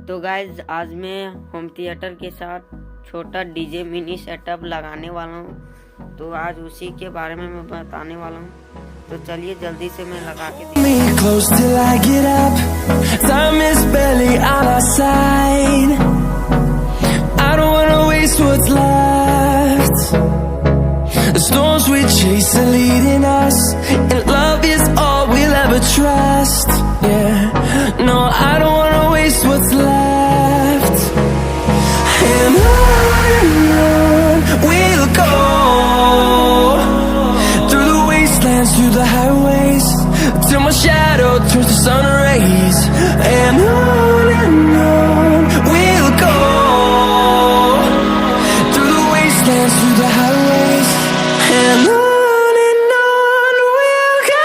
तो गाइज आज मैं होम थिएटर के साथ छोटा डीजे मिनी सेटअप लगाने वाला हूँ, तो आज उसी के बारे में मैं बताने वाला हूँ। तो चलिए जल्दी से मैं लगा के The storms we chase are leading us, and love is all we'll ever trust. Yeah, no, I don't wanna waste what's left. And on we'll go, through the wastelands, through the highways, till my shadow turns to sun rays. And on we'll go, through the wastelands, through the highways, and on we'll go.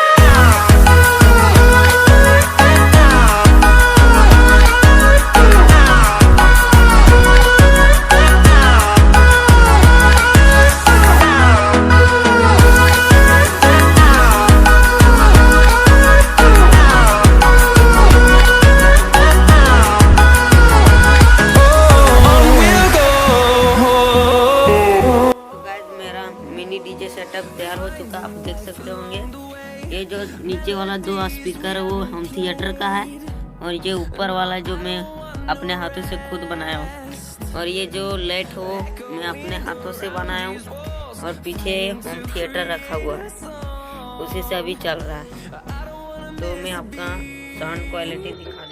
Mini DJ setup तैयार हो चुका, आप देख सकते होंगे। ये जो नीचे वाला दो स्पीकर है वो होम थिएटर का है, और ये ऊपर वाला जो मैं अपने हाथों से खुद बनाया हूँ, और ये जो लाइट हो मैं अपने हाथों से बनाया हूँ, और पीछे होम थिएटर रखा हुआ है, उसी से अभी चल रहा है। तो मैं आपका साउंड क्वालिटी दिखा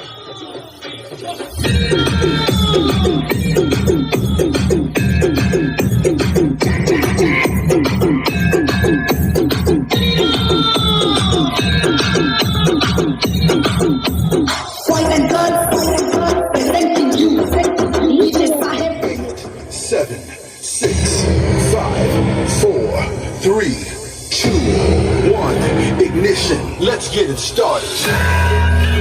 Seven, 6, 5, 4, 3, 2, 1, ignition. Let's get it started.